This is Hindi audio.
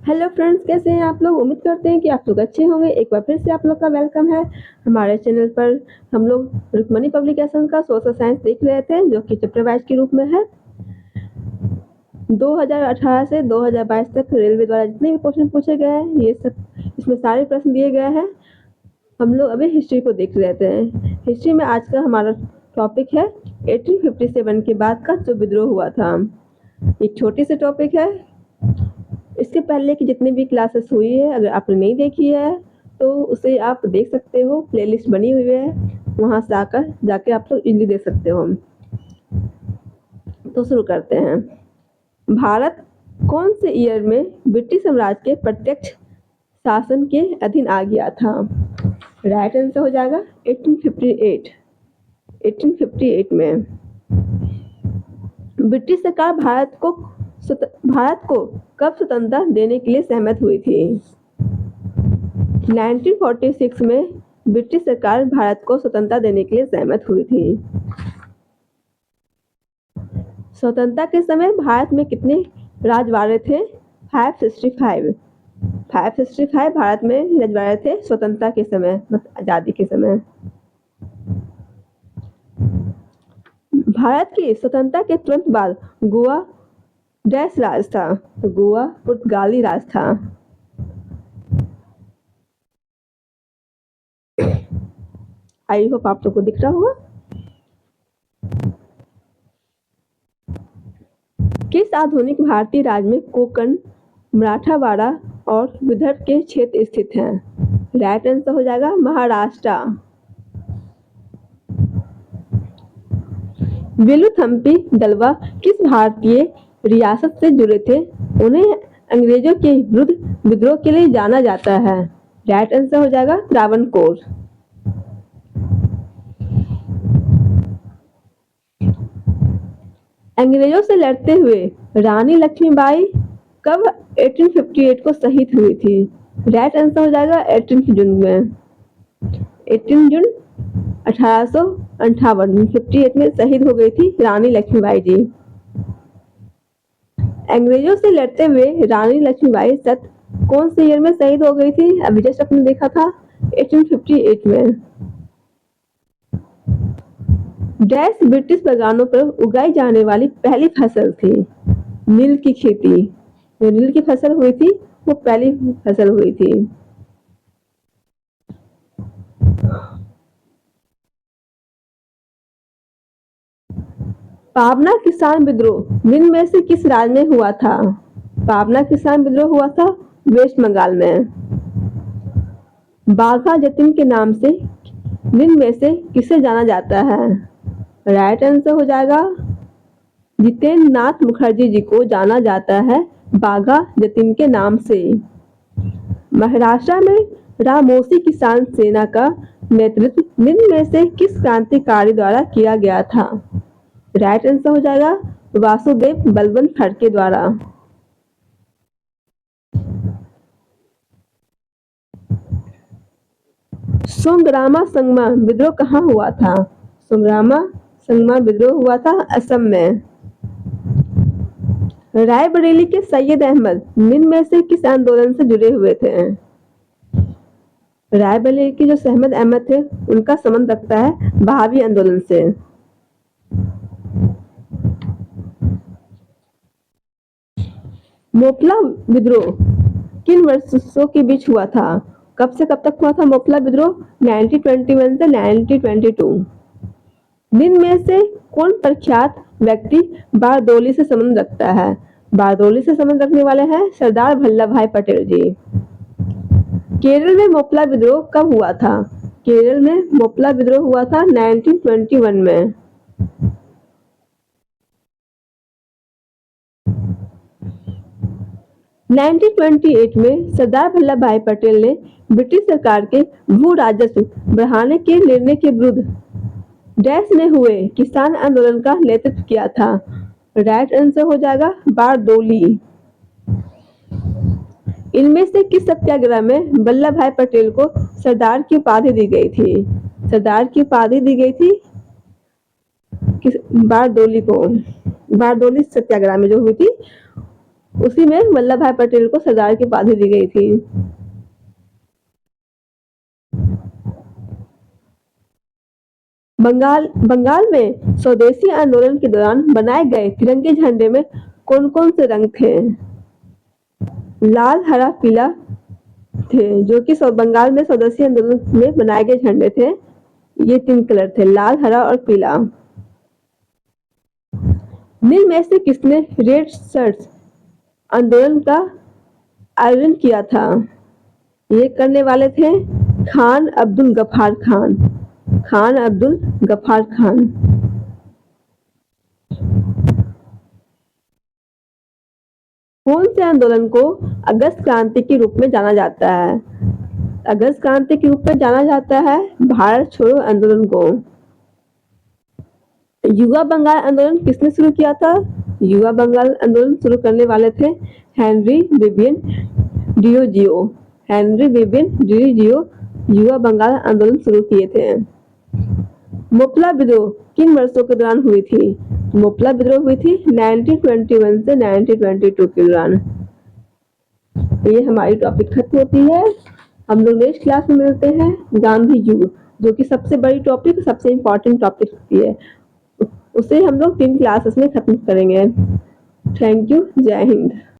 हेलो फ्रेंड्स, कैसे हैं आप लोग। उम्मीद करते हैं कि आप लोग अच्छे होंगे। एक बार फिर से आप लोग का वेलकम है हमारे चैनल पर। हम लोग रुक्मणी पब्लिकेशन का सोशल साइंस देख रहे थे, जो कि चैप्टर वाइज के रूप में है। 2018 से 2022 तक रेलवे द्वारा जितने भी क्वेश्चन पूछे गए हैं, ये सब इसमें सारे प्रश्न दिए गए हैं। हम लोग अभी हिस्ट्री को देख रहे थे। हिस्ट्री में आज का हमारा टॉपिक है 1857 के बाद का जो विद्रोह हुआ था। एक छोटी सी टॉपिक है। इसके पहले की जितनी भी क्लासेस हुई है, अगर आपने नहीं देखी है तो उसे आप देख सकते हो। प्लेलिस्ट बनी हुई है, वहां से जाके आप लोग इजीली देख सकते हो। तो शुरू करते हैं। भारत कौन से ईयर में ब्रिटिश साम्राज्य के प्रत्यक्ष शासन के अधीन आ गया था। राइट आंसर हो जाएगा 1858। 1858 में ब्रिटिश सरकार भारत को कब स्वतंत्रता देने के लिए सहमत हुई थी। 1946 में ब्रिटिश सरकार भारत को स्वतंत्रता देने के लिए सहमत हुई थी। स्वतंत्रता के समय भारत में कितने राजवाड़े थे। 565 भारत में राजवाड़े थे स्वतंत्रता के समय, मतलब आजादी के समय। भारत की स्वतंत्रता के तुरंत बाद गोवा डैश राज था। तो गोवा पुर्तगाली राज था। आई होप आप लोग को दिख रहा होगा। किस आधुनिक भारतीय राज्य में कोंकण, मराठवाड़ा और विदर्भ के क्षेत्र स्थित हैं। राइट आंसर हो जाएगा महाराष्ट्र। वेलुथम्पी दलवा किस भारतीय रियासत से जुड़े थे। उन्हें अंग्रेजों के विरुद्ध विद्रोह के लिए जाना जाता है। राइट आंसर हो जाएगा त्रावणकोर। अंग्रेजों से लड़ते हुए रानी लक्ष्मीबाई कब 1858 को शहीद हुई थी। राइट आंसर हो जाएगा 18 जून में। 18 जून 1858 में शहीद हो गई थी रानी लक्ष्मीबाई जी। अंग्रेजों से लड़ते हुए रानी लक्ष्मीबाई कौन से ईयर में शहीद हो गई थी। अभी जस्ट आपने देखा था 1858 में। डैश ब्रिटिश बागानों पर उगाई जाने वाली पहली फसल थी। नील की खेती। जो नील की फसल हुई थी वो पहली फसल हुई थी। पाबना किसान विद्रोह निम्न में से किस राज्य में हुआ था। पाबना किसान विद्रोह हुआ था वेस्ट बंगाल में। बाघा जतिन के नाम से निम्न में से किसे जाना जाता है। राइट आंसर हो जाएगा जितेंद्र नाथ मुखर्जी जी को जाना जाता है बाघा जतिन के नाम से। महाराष्ट्र में रामोसी किसान सेना का नेतृत्व निम्न में से किस क्रांतिकारी द्वारा किया गया था। राइट आंसर हो जाएगा वासुदेव बलवंत फड़के द्वारा। सोंग्रामा संगमा विद्रोह कहाँ हुआ था। सोंग्रामा संगमा विद्रोह हुआ था असम में। रायबरेली के सैयद अहमद निम्न में से किस आंदोलन से जुड़े हुए थे। रायबरेली के जो सहमद अहमद थे उनका संबंध रखता है बहावी आंदोलन से। मोपला विद्रोह किन वर्षों के बीच हुआ था। कब से कब तक हुआ था मोपला विद्रोह। 1921 से 1922। निम्न में से कौन प्रख्यात व्यक्ति बारदोली से संबंध रखता है। बारदोली से संबंध रखने वाले हैं सरदार वल्लभ भाई पटेल जी। केरल में मोपला विद्रोह कब हुआ था। केरल में मोपला विद्रोह हुआ था 1921 में। (1928) में सरदार वल्लभ भाई पटेल ने ब्रिटिश सरकार के भू राजस्व बढ़ाने के निर्णय के विरुद्ध डैश में हुए किसान आंदोलन का नेतृत्व किया था। राइट आंसर हो जाएगा बारदोली। इनमें से किस सत्याग्रह में वल्लभ भाई पटेल को सरदार की उपाधि दी गई थी। सरदार की उपाधि दी गई थी बारदोली को। बारदोली सत्याग्रह में जो हुई थी उसी में वल्लभ भाई पटेल को सरदार की उपाधि दी गई थी। बंगाल में स्वदेशी आंदोलन के दौरान बनाए गए तिरंगे झंडे में कौन-कौन से रंग थे? लाल, हरा, पीला थे, जो कि बंगाल में स्वदेशी आंदोलन में बनाए गए झंडे थे। ये 3 कलर थे, लाल, हरा और पीला। निम्न में से किसने रेड शर्ट्स आंदोलन का आयोजन किया था? ये करने वाले थे खान अब्दुल गफ्फार खान। खान अब्दुल गफ्फार खान। कौन से आंदोलन को अगस्त क्रांति के रूप में जाना जाता है? अगस्त क्रांति के रूप में जाना जाता है भारत छोड़ो आंदोलन को। युवा बंगाल आंदोलन किसने शुरू किया था? युवा बंगाल आंदोलन शुरू करने वाले थे हेनरी विबियन डिरोजियो। हेनरी विबियन डिरोजियो युवा बंगाल आंदोलन शुरू किए थे। मोपला विद्रोह किन वर्षों के दौरान हुई थी? मोपला विद्रोह हुई थी 1921 से 1922 के दौरान। ये हमारी टॉपिक खत्म होती है। हम लोग नेक्स्ट क्लास में मिलते हैं गांधी युग, जो कि सबसे बड़ी टॉपिक, सबसे इम्पोर्टेंट टॉपिक होती है। उसे हम लोग 3 क्लासेस में खत्म करेंगे। Thank you. जय हिंद।